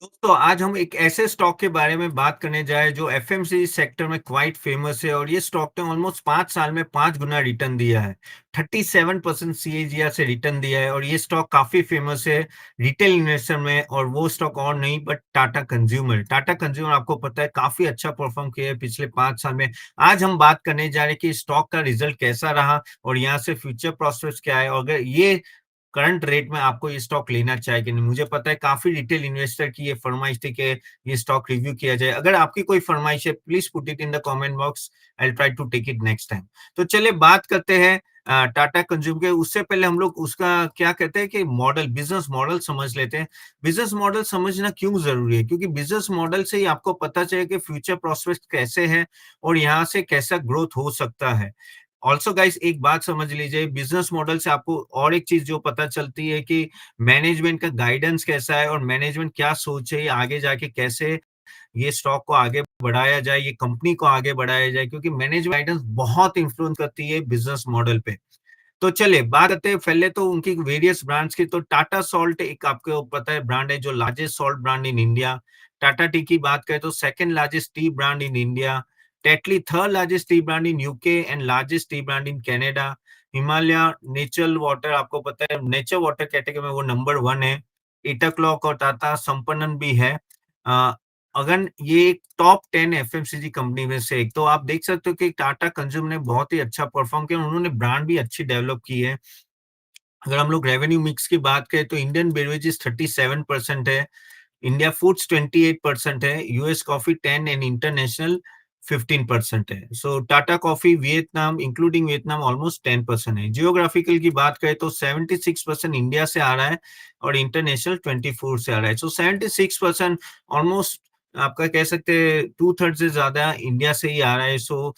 दोस्तों आज हम एक ऐसे स्टॉक के बारे में बात करने जा रहे हैं जो एफएमसीजी सेक्टर में क्वाइट फेमस है और ये स्टॉक ने ऑलमोस्ट 5 साल में 5 गुना रिटर्न दिया है। 37% सीएजीआर से रिटर्न दिया है और ये स्टॉक काफी फेमस है रिटेल इन्वेस्टर में। और वो स्टॉक और नहीं बट टाटा कंज्यूमर आपको पता है काफी अच्छा परफॉर्म किया है पिछले 5 साल में। आज हम बात करने जा रहे हैं कि स्टॉक का रिजल्ट कैसा रहा और यहाँ से फ्यूचर प्रोस्पेक्ट्स क्या है और अगर ये करंट रेट में आपको ये स्टॉक लेना चाहिए कि नहीं। मुझे पता है काफी रिटेल इन्वेस्टर की ये फरमाइश थी कि ये स्टॉक रिव्यू किया जाए। अगर आपकी कोई फरमाइश है please put it in the comment box. I will try to take it next time. तो चलिए बात करते हैं टाटा कंज्यूम के। उससे पहले हम लोग उसका क्या कहते हैं कि मॉडल बिजनेस मॉडल समझ लेते हैं। बिजनेस मॉडल समझना क्यों जरूरी है, क्योंकि बिजनेस मॉडल से ही आपको पता चले कि फ्यूचर प्रोस्पेक्ट कैसे हैं और यहाँ से कैसा ग्रोथ हो सकता है। ऑल्सो गाइस एक बात समझ लीजिए, बिजनेस मॉडल से आपको और एक चीज जो पता चलती है कि मैनेजमेंट का गाइडेंस कैसा है और मैनेजमेंट क्या सोच है आगे जाके कैसे ये स्टॉक को आगे बढ़ाया जाए, ये कंपनी को आगे बढ़ाया जाए, क्योंकि मैनेजमेंट गाइडेंस बहुत इन्फ्लुएंस करती है बिजनेस मॉडल पे। तो चलिए बात करते हैं पहले तो उनकी वेरियस ब्रांड्स की। तो टाटा सॉल्ट एक आपको पता है ब्रांड है जो largest salt brand in India. Tata T की बात करें तो second largest T brand in India. Tetley third largest T brand in UK and largest T brand in Canada. Himalaya natural water आपको पता है नेचर वाटर कैटेगरी में वो नंबर 1 है। इटाक्लॉक और टाटा संपन्नन भी है। अ, अगर ये एक टॉप 10 एफएमसीजी कंपनी में से एक, तो आप देख सकते हो कि टाटा कंज्यूम ने बहुत ही अच्छा परफॉर्म किया। उन्होंने ब्रांड भी अच्छी डेवलप की है। अगर हम लोग रेवेन्यू मिक्स की बात करें तो इंडियन बेवरेजेस 37% है, इंडिया फूड्स 28% है, यूएस कॉफी 10 एंड इंटरनेशनल 15% है। So Tata Coffee Vietnam including Vietnam almost 10% है। जियोग्राफिकल की बात करें तो 76% इंडिया से आ रहा है और इंटरनेशनल 24 से आ रहा है। सो 76% ऑलमोस्ट आपका कह सकते हैं 2/3 से ज्यादा इंडिया से ही आ रहा है। सो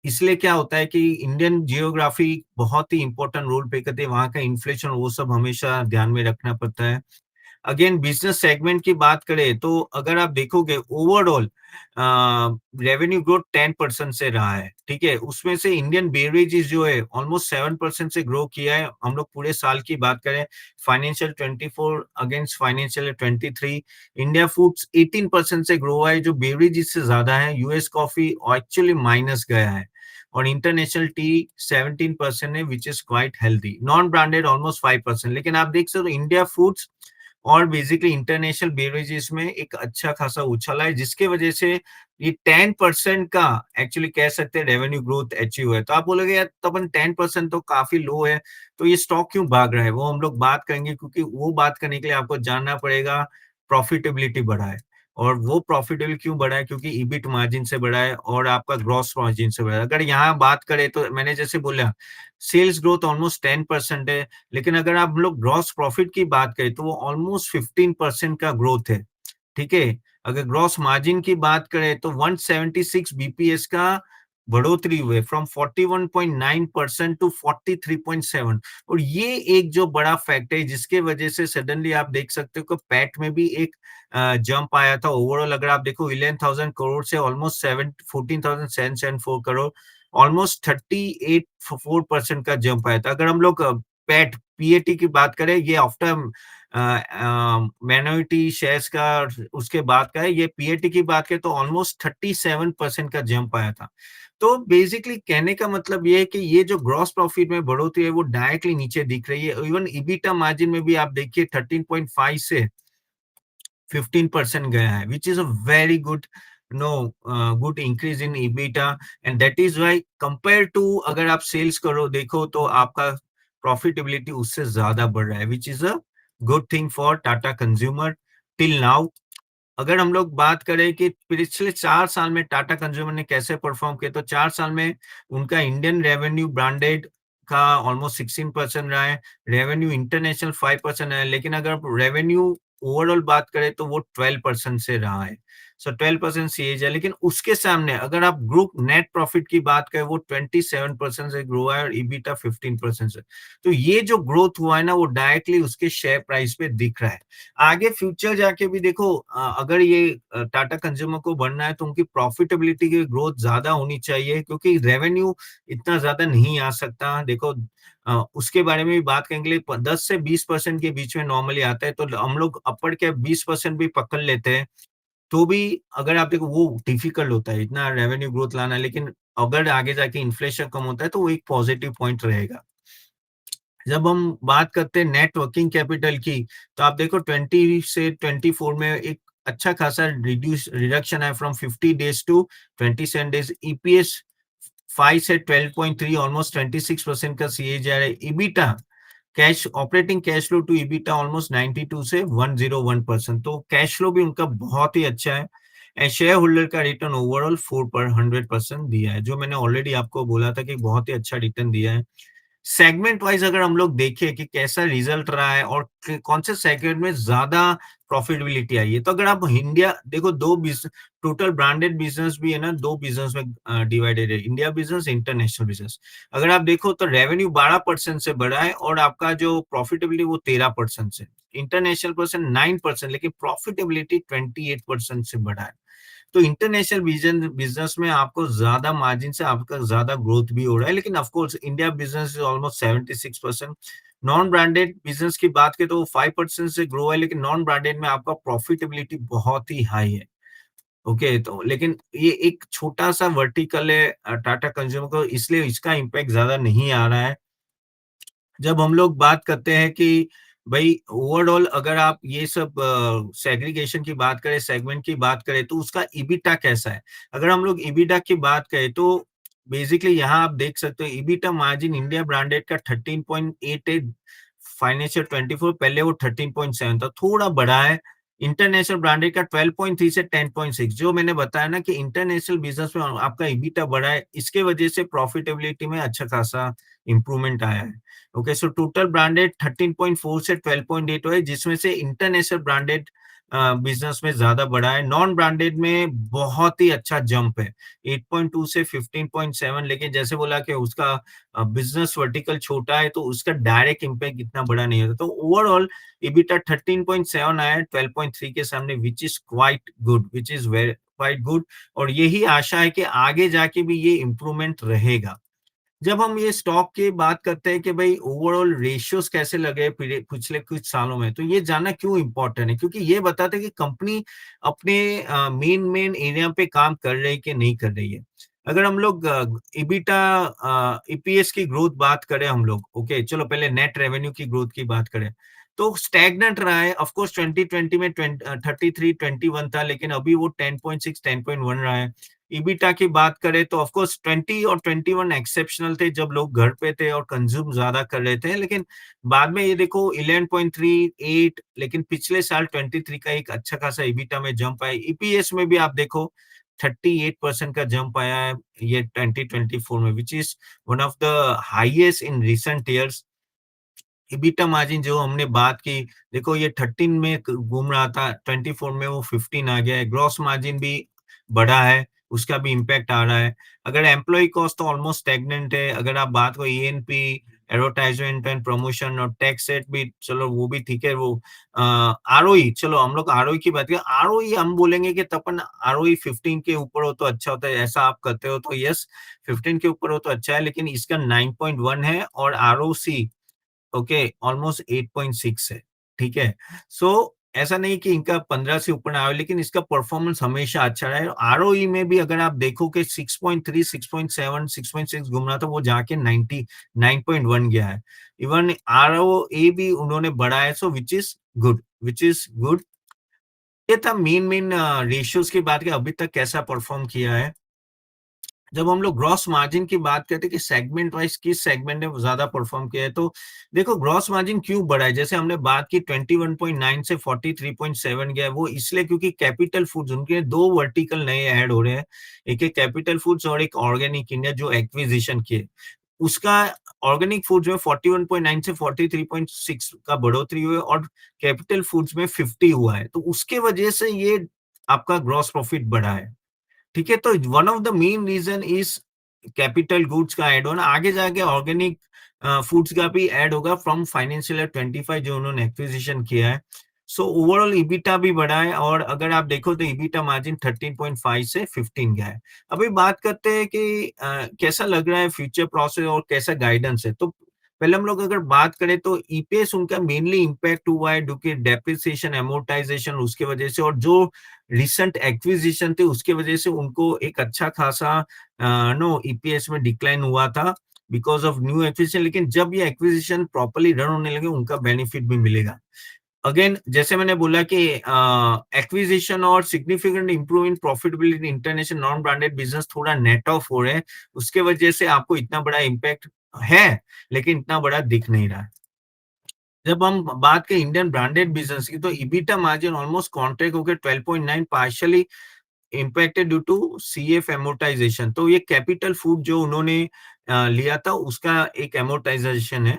इसलिए क्या होता है कि इंडियन जियोग्राफी बहुत ही इंपॉर्टेंट रोल प्ले करती है, वहाँ का इन्फ्लेशन वो सब हमेशा ध्यान में रखना पड़ता है। अगेन बिजनेस सेगमेंट की बात करें तो अगर आप देखोगे ओवरऑल रेवेन्यू ग्रोथ 10% से रहा है, ठीक है। उसमें से इंडियन बेवरेजेस जो है ऑलमोस्ट 7% से ग्रो किया है। हम लोग पूरे साल की बात करें financial 24 against financial 23। India foods 18% से ग्रो हुआ है जो बेवरेजेस से ज्यादा है। यूएस कॉफी एक्चुअली माइनस गया है और इंटरनेशनल टी 17% है which is quite healthy. Non branded almost 5%। लेकिन आप देख सकते हो इंडिया फूड्स और बेसिकली इंटरनेशनल बेवरेजेस में एक अच्छा खासा उछाला है जिसके वजह से ये 10% का एक्चुअली कह सकते हैं रेवेन्यू ग्रोथ अचीव है। तो आप बोलोगे यार तो अपन 10% तो काफी लो है, तो ये स्टॉक क्यों भाग रहा है, वो हम लोग बात करेंगे। क्योंकि वो बात करने के लिए आपको जानना पड़ेगा प्रॉफिटेबिलिटी बढ़ा है। और वो प्रॉफिटेबल क्यों बढ़ा है, क्योंकि ईबिट मार्जिन से बढ़ा है और आपका ग्रॉस मार्जिन से बढ़ा है। अगर यहाँ बात करें तो मैंने जैसे बोला सेल्स ग्रोथ ऑलमोस्ट 10% है, लेकिन अगर आप लोग ग्रॉस प्रॉफिट की बात करें तो वो ऑलमोस्ट 15% का ग्रोथ है, ठीक है। अगर ग्रॉस मार्जिन की बात करें तो 176 बीपीएस का बढ़ोतरी हुए फ्रॉम 41.9% टू 43.7। और ये एक जो बड़ा फैक्ट है जिसके वजह से सडनली आप देख सकते हो कि पैट में भी एक जंप आया था। ओवरऑल अगर आप देखो 11,000 करोड़ से ऑलमोस्ट 14,774 करोड़, ऑलमोस्ट 38.4% का जंप आया था। अगर हम लोग पैट पीएटी की बात करें, ये आफ्टर माइनॉरिटी शेयर्स का उसके बाद का है। ये पीएटी की बात करें तो ऑलमोस्ट 37% का जंप आया था। तो बेसिकली कहने का मतलब ये है कि ये जो ग्रॉस प्रॉफिट में बढ़ोतरी है वो डायरेक्टली नीचे दिख रही है। इवन इबिटा मार्जिन में भी आप देखिए 13.5 से 15% गया है, which is a very good no good increase in EBITDA. And that is why compare to अगर आप सेल्स करो देखो तो आपका प्रॉफिटेबिलिटी उससे ज्यादा बढ़ रहा है, which is a good thing for Tata consumer till now. अगर हम लोग बात करें कि पिछले 4 साल में टाटा कंज्यूमर ने कैसे परफॉर्म किया, तो 4 साल में उनका इंडियन रेवेन्यू ब्रांडेड का ऑलमोस्ट 16% रहा है, रेवेन्यू इंटरनेशनल 5% है, लेकिन अगर रेवेन्यू ओवरऑल बात करें तो वो 12% से रहा है। सो 12% सीएजी है, लेकिन उसके सामने अगर आप ग्रुप नेट प्रॉफिट की बात करें वो 27% से ग्रो है और ईबिटा 15% से। तो ये जो ग्रोथ हुआ है ना वो डायरेक्टली उसके शेयर प्राइस पे दिख रहा है। आगे फ्यूचर जाके भी देखो अगर ये टाटा कंज्यूमर को बढ़ना है तो उनकी प्रॉफिटेबिलिटी की ग्रोथ ज्यादा होनी चाहिए, क्योंकि रेवेन्यू इतना ज्यादा नहीं आ सकता। देखो उसके बारे में भी बात करेंगे, 10 से 20% के बीच में नॉर्मली आता है, तो हम लोग अपर के 20% भी पकड़ लेते हैं तो भी अगर आप देखो वो डिफिकल्ट होता है इतना रेवेन्यू ग्रोथ लाना, लेकिन अगर आगे जाके इन्फ्लेशन कम होता है तो वो एक पॉजिटिव पॉइंट रहेगा। जब हम बात करते हैं नेट वर्किंग कैपिटल की, तो आप देखो 20 से 24 में एक अच्छा खासा रिडक्शन है from 50 days to 27 days. EPS 5 से 12.3 ऑलमोस्ट 26% का सीएजीआर है। EBITDA cash operating cash flow to EBITDA almost 92 से 101%, तो कैश फ्लो भी उनका बहुत ही अच्छा है। एंड शेयर होल्डर का रिटर्न ओवरऑल 4 पर 100% दिया है, जो मैंने ऑलरेडी आपको बोला था कि बहुत ही अच्छा रिटर्न दिया है। सेगमेंट वाइज अगर हम लोग देखें कि कैसा रिजल्ट रहा है और कौन से सेगमेंट में ज्यादा प्रॉफिटेबिलिटी आई है, तो अगर आप इंडिया देखो, दो बिजनेस टोटल ब्रांडेड बिजनेस भी है ना, दो बिजनेस में डिवाइडेड है, इंडिया बिजनेस, इंटरनेशनल बिजनेस। अगर आप देखो तो रेवेन्यू 12% से बढ़ा है और आपका जो प्रॉफिटेबिलिटी वो 13% से, इंटरनेशनल परसेंट 9%, लेकिन प्रॉफिटेबिलिटी 28% से बढ़ा है। तो इंटरनेशनल बिजनेस में आपको ज्यादा मार्जिन से आपका ज्यादा ग्रोथ भी हो रहा है, लेकिन of course India business is almost 76%। Non branded business की बात करें तो वो 5% से ग्रो है, लेकिन नॉन ब्रांडेड में आपका प्रॉफिटेबिलिटी बहुत ही हाई है। ओके, तो लेकिन ये एक छोटा सा वर्टिकल है टाटा कंज्यूमर को, इसलिए इसका इम्पैक्ट ज्यादा नहीं आ रहा है। जब हम लोग बात करते हैं कि भाई ओवरऑल अगर आप ये सब सेग्रीगेशन की बात करें, सेगमेंट की बात करें, तो उसका ईबिटा कैसा है। अगर हम लोग ईबिटा की बात करें तो बेसिकली यहाँ आप देख सकते हो ईबिटा मार्जिन इंडिया ब्रांडेड का 13.88, फाइनेंशियल 24 पहले वो 13.7 था, थोड़ा बढ़ा है। इंटरनेशनल ब्रांडेड का 12.3 से 10.6, जो मैंने बताया ना कि इंटरनेशनल बिजनेस में आपका ईबिटा बढ़ा है, इसके वजह से प्रॉफिटेबिलिटी में अच्छा खासा इंप्रूवमेंट आया है। ओके, सो टोटल ब्रांडेड 13.4 से 12.8 हुआ है, जिसमें से इंटरनेशनल ब्रांडेड बिजनेस में ज्यादा बढ़ा है। नॉन ब्रांडेड में बहुत ही अच्छा जंप है, 8.2 से 15.7, लेकिन जैसे बोला कि उसका बिजनेस वर्टिकल छोटा है तो उसका डायरेक्ट इम्पैक्ट इतना बड़ा नहीं होता। तो ओवरऑल EBITDA 13.7 आया है 12.3 के सामने, which is quite good, which is very quite good. और यही आशा है कि आगे जाके भी ये इम्प्रूवमेंट रहेगा। जब हम ये स्टॉक की बात करते हैं कि भाई ओवरऑल रेशियोज कैसे लगे पिछले कुछ सालों में, तो ये जानना क्यों इंपॉर्टेंट है, क्योंकि ये बताता है कि कंपनी अपने मेन मेन एरिया पे काम कर रही है कि नहीं कर रही है। अगर हम लोग इबिटा ईपीएस की ग्रोथ बात करें हम लोग, ओके चलो पहले नेट रेवेन्यू की ग्रोथ की बात करें, तो स्टैग्नेंट रहा है। ऑफ कोर्स 2020 में 33-21 था, लेकिन अभी वो 10.6 10.1 रहा है। ईबिटा की बात करें तो ऑफ कोर्स 20 और 21 एक्सेप्शनल थे, जब लोग घर पे थे और कंज्यूम ज्यादा कर रहे थे, लेकिन बाद में ये देखो 11.38, लेकिन पिछले साल 23 का एक अच्छा खासा ईबिटा में जंप आया। ईपीएस में भी आप देखो 38% का जंप आया है ये 2024 में, which is one of the highest in recent years. EBITDA margin जो हमने बात की, देखो ये 13 में घूम रहा था, 24 में वो 15 आ गया है। ग्रॉस मार्जिन भी बढ़ा है, उसका भी इम्पैक्ट आ रहा है। अगर एम्प्लॉय कॉस्ट तो ऑलमोस्ट स्टैग्नेंट है। अगर आप बात करो ईएनपी, एडवर्टाइजमेंट एंड प्रमोशन और टैक्स रेट भी, चलो वो भी ठीक है। वो आरओई, चलो हम लोग आरओई की बात करें, आरओई हम बोलेंगे कि तपन आरओई 15 के ऊपर हो तो अच्छा होता है, ऐसा आप करते हो तो यस, 15 के ऊपर हो तो अच्छा है, लेकिन इसका 9.1 है और आरओसी ओके ऑलमोस्ट 8.6 है। ठीक है, सो ऐसा नहीं कि इनका 15 से ऊपर ना आए, लेकिन इसका परफॉर्मेंस हमेशा अच्छा रहा है। आरओई में भी अगर आप देखो कि 6.3 6.7 6.6 घूम रहा था, वो जाके 99.1 गया है। इवन आरओए भी उन्होंने बढ़ाया है, so which is good, which is good. ये था मेन मेन रेशियोज की बात की अभी तक कैसा परफॉर्म किया है। जब हम लोग ग्रॉस मार्जिन की बात करते हैं कि सेगमेंट वाइज किस सेगमेंट ने ज्यादा परफॉर्म किया है, तो देखो ग्रॉस मार्जिन क्यों बढ़ा है, जैसे हमने बात की 21.9 से 43.7 गया है, वो इसलिए क्योंकि कैपिटल फूड्स उनके दो वर्टिकल नए ऐड हो रहे हैं, एक है कैपिटल फूड्स और एक ऑर्गेनिक इंडिया जो एक्विजिशन किए उसका। ऑर्गेनिक फूड्स में 41.9 से 43.6 का बढ़ोतरी हुई है और कैपिटल फूड्स में 50 हुआ है, तो उसके वजह से ये आपका ग्रॉस प्रॉफिट बढ़ा है। ठीक है, तो one of the main reason is capital goods का ऐड होना, आगे जाके ऑर्गेनिक फूड्स का भी ऐड होगा फ्रॉम फाइनेंशियल ईयर 25 जो उन्होंने एक्विजिशन किया है। सो ओवरऑल ईबिटा भी बढ़ा है, और अगर आप देखो तो ईबिटा मार्जिन 13.5 से 15 गया है। अभी बात करते हैं कि कैसा लग रहा है फ्यूचर प्रोसेस और कैसा गाइडेंस है। तो पहले हम लोग अगर बात करें तो ईपीएस उनका मेनली इम्पैक्ट हुआ है ड्यू टू डेप्रिसिएशन, एमोर्टाइजेशन, उसके वजह से, और जो रिसेंट एक्विजिशन थे उसके वजह से उनको एक अच्छा खासा नो ईपीएस में डिक्लाइन हुआ था बिकॉज ऑफ न्यू एक्विजिशन। लेकिन जब ये एक्विजिशन प्रॉपर्ली रन होने लगे उनका बेनिफिट भी मिलेगा। अगेन जैसे मैंने बोला कि एक्विजिशन और significant improve in profitability international non branded business थोड़ा नेट ऑफ हो रहे हैं, उसके वजह से आपको इतना बड़ा इम्पैक्ट है, लेकिन इतना बड़ा दिख नहीं रहा है। जब हम बात करें इंडियन ब्रांडेड बिजनेस की, तो ईबिटा मार्जिन ऑलमोस्ट कॉन्ट्रैक्ट होकर 12.9 partially impacted due to CF amortisation. तो ये कैपिटल फूड जो उन्होंने लिया था उसका एक एमोर्टाइजेशन है।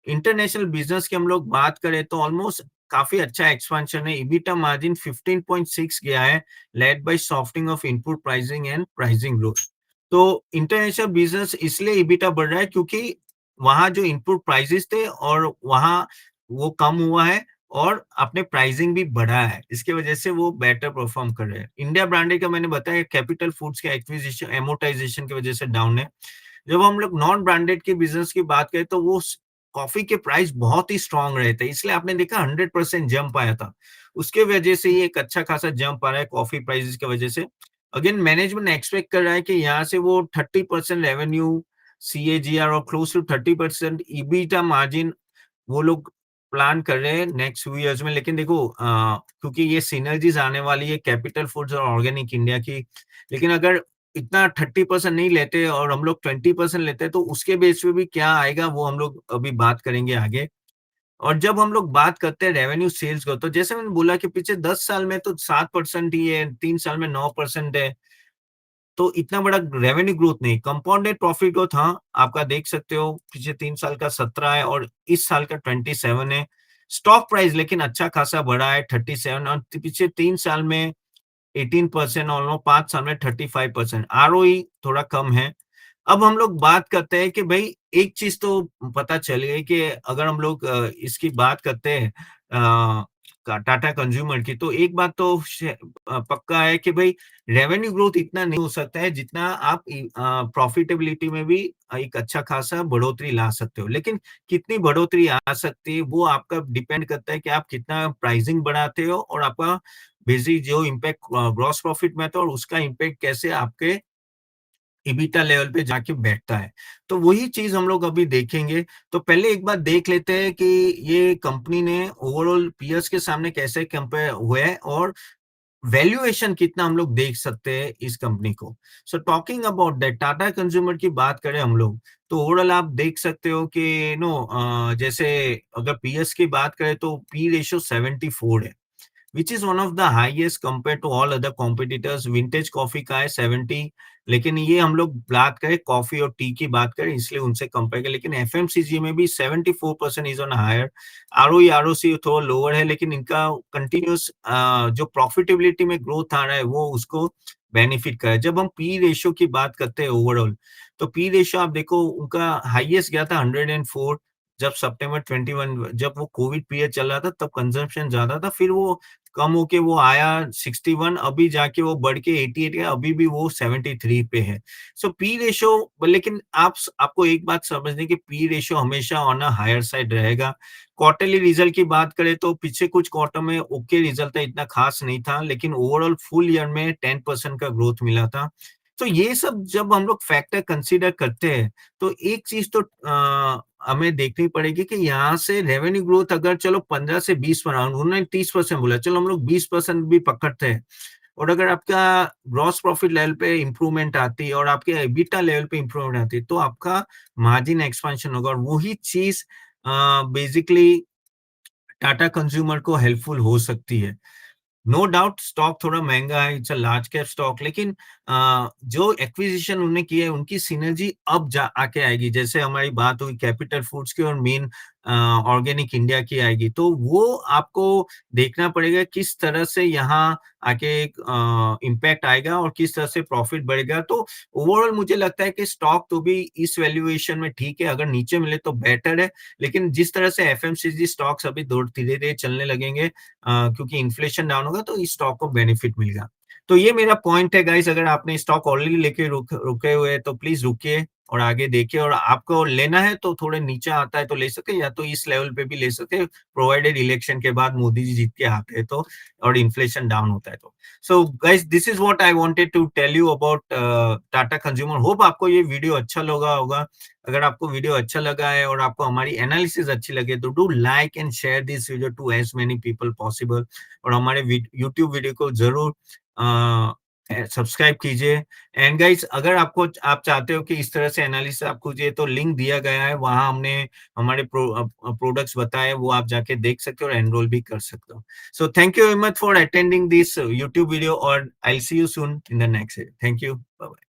इंटरनेशनल बिजनेस की हम लोग बात करें तो ऑलमोस्ट काफी अच्छा एक्सपेंशन है। ईबिटा मार्जिन 15.6 गया है, led by softening of input pricing and pricing growth. तो इंटरनेशनल बिजनेस इसलिए ईबिटा बढ़ रहा है क्योंकि वहां जो इनपुट प्राइसेस थे और वहां वो कम हुआ है, और अपने प्राइसिंग भी बढ़ा है, इसके वजह से वो बेटर परफॉर्म कर रहे हैं। इंडिया ब्रांडेड का मैंने बताया कैपिटल फूड्स के एक्विजिशन एमोर्टाइजेशन की वजह से डाउन है। जब हम लोग नॉन ब्रांडेड के बिजनेस की बात करें तो वो कॉफी के प्राइस बहुत ही स्ट्रांग रहे थे, इसलिए आपने देखा 100% जंप आया था। उसके वजह से ये एक अच्छा खासा जंप आ रहा है कॉफी प्राइसेस की वजह से। अगेन मैनेजमेंट एक्सपेक्ट कर रहा है कि यहाँ से वो 30% रेवेन्यू सीएजीआर और क्लोज टू 30% ईबिटा मार्जिन वो लोग प्लान कर रहे हैं नेक्स्ट फ्यू इयर्स में। लेकिन देखो क्योंकि ये सिनर्जीज आने वाली है कैपिटल फूड्स और ऑर्गेनिक इंडिया की, लेकिन अगर इतना 30% नहीं लेते और हम लोग 20% लेते हैं तो उसके बेस पे भी क्या आएगा वो हम लोग अभी बात करेंगे आगे। और जब हम लोग बात करते हैं रेवेन्यू सेल्स को, तो जैसे मैंने बोला कि पिछले 10 साल में तो 7% ही है, 3 साल में 9% है, तो इतना बड़ा रेवेन्यू ग्रोथ नहीं। कंपाउंडेड प्रॉफिट ग्रोथ हाँ, आपका देख सकते हो पिछले 3 साल का 17 है और इस साल का 27 है। स्टॉक प्राइस लेकिन अच्छा खासा बढ़ा है 37, और पिछले 3 साल में 18% और 5 साल में 35%। आरओई थोड़ा कम है। अब हम लोग बात करते हैं कि भाई एक चीज तो पता चल गई कि अगर हम लोग इसकी बात करते हैं टाटा कंज्यूमर की, तो एक बात तो पक्का है कि भाई रेवेन्यू ग्रोथ इतना नहीं हो सकता है जितना आप प्रॉफिटेबिलिटी में भी एक अच्छा खासा बढ़ोतरी ला सकते हो। लेकिन कितनी बढ़ोतरी आ सकती है वो आपका डिपेंड करता है कि आप कितना प्राइसिंग बढ़ाते हो, और आपका बेसिक जो इम्पैक्ट ग्रॉस प्रॉफिट में था और उसका इम्पैक्ट कैसे आपके ईबिटा लेवल पे जाके बैठता है। तो वही चीज हम लोग अभी देखेंगे। तो पहले एक बार देख लेते हैं कि ये कंपनी ने ओवरऑल पीयर्स के सामने कैसे कंपेयर हुए है, और वैल्यूएशन कितना हम लोग देख सकते हैं इस कंपनी को। So talking about that, Tata consumer की बात करें हम लोग, तो ओवरऑल आप देख सकते हो कि जैसे अगर पीएस की बात करें तो पी रेशियो 74 है, which is one of the highest compared to all other competitors। Vintage coffee का है 70, लेकिन ये हम लोग बात करें कॉफी और टी की बात करें इसलिए उनसे कंपेयर करें। लेकिन एफएमसीजी में भी 74% is on higher. ROE ROC थोड़ा लोअर है, लेकिन इनका कंटिन्यूस जो प्रॉफिटेबिलिटी में ग्रोथ आ रहा है वो उसको बेनिफिट कर रहा है। जब हम पी रेशियो की बात करते हैं ओवरऑल, तो पी रेशियो आप देखो उनका हाईएस्ट गया था 104, जब सितंबर 21 जब वो कोविड पीरियड चल रहा था तब कंजम्पशन ज्यादा था, फिर वो कम होके वो आया 61, अभी जाके वो बढ़ के 88 है, अभी भी वो 73 पे है। सो पी रेशियो, लेकिन आपको एक बात समझनी कि पी रेशियो हमेशा ऑन अ हायर साइड रहेगा। क्वार्टरली रिजल्ट की बात करें तो पिछले कुछ क्वार्टर में ओके रिजल्ट था, इतना खास नहीं था, लेकिन ओवरऑल फुल ईयर में 10% का ग्रोथ मिला था। तो ये सब जब हम लोग फैक्टर कंसीडर करते हैं तो एक चीज तो हमें देखनी पड़ेगी कि यहाँ से रेवेन्यू ग्रोथ अगर चलो 15 से 20 बना, उन्होंने 30% बोला, चलो हम लोग 20% भी पकड़ते हैं, और अगर आपका ग्रॉस प्रॉफिट लेवल पे इंप्रूवमेंट आती है और आपके एबिटा लेवल पे इंप्रूवमेंट आती है तो आपका मार्जिन एक्सपेंशन होगा, और वही चीज बेसिकली टाटा कंज्यूमर को हेल्पफुल हो सकती है। नो डाउट स्टॉक थोड़ा महंगा है, it's a large cap stock, लेकिन जो एक्विजिशन उन्होंने किया है उनकी सिनर्जी अब जा आके आएगी। जैसे हमारी बात हुई कैपिटल फूड्स की और मेन ऑर्गेनिक इंडिया की आएगी, तो वो आपको देखना पड़ेगा किस तरह से यहाँ आके इम्पैक्ट आएगा और किस तरह से प्रॉफिट बढ़ेगा। तो ओवरऑल मुझे लगता है कि स्टॉक तो भी इस वैल्यूएशन में ठीक है, अगर नीचे मिले तो बेटर है, लेकिन जिस तरह से एफएमसीजी स्टॉक्स अभी धीरे-धीरे चलने लगेंगे क्योंकि इन्फ्लेशन डाउन होगा तो इस स्टॉक को बेनिफिट मिलेगा। तो ये मेरा पॉइंट है गाइस, अगर आपने स्टॉक ऑलरेडी लेके रुके हुए हैं तो प्लीज रुकिए और आगे देखिए, और आपको लेना है तो थोड़े नीचे आता है तो ले सकते हैं, या तो इस लेवल पे भी ले सकते हैं, प्रोवाइडेड इलेक्शन के बाद मोदी जी जीत के आते हैं तो, और इन्फ्लेशन डाउन होता है तो। So guys, this is what I wanted to tell you about Tata Consumer. Hope आपको ये वीडियो अच्छा लगा होगा। अगर आपको वीडियो अच्छा लगा है और आपको हमारी एनालिसिस अच्छी लगे तो do like and share this video to as many people possible, और हमारे यूट्यूब वीडियो को जरूर सब्सक्राइब कीजिए। एंड गाइस, अगर आपको आप चाहते हो कि इस तरह से एनालिसिस आपको चाहिए तो लिंक दिया गया है, वहां हमने हमारे प्रोडक्ट्स बताए, वो आप जाके देख सकते हो और एनरोल भी कर सकते हो। So thank you very much for attending this YouTube video, और I see you soon in the next. Thank you, bye.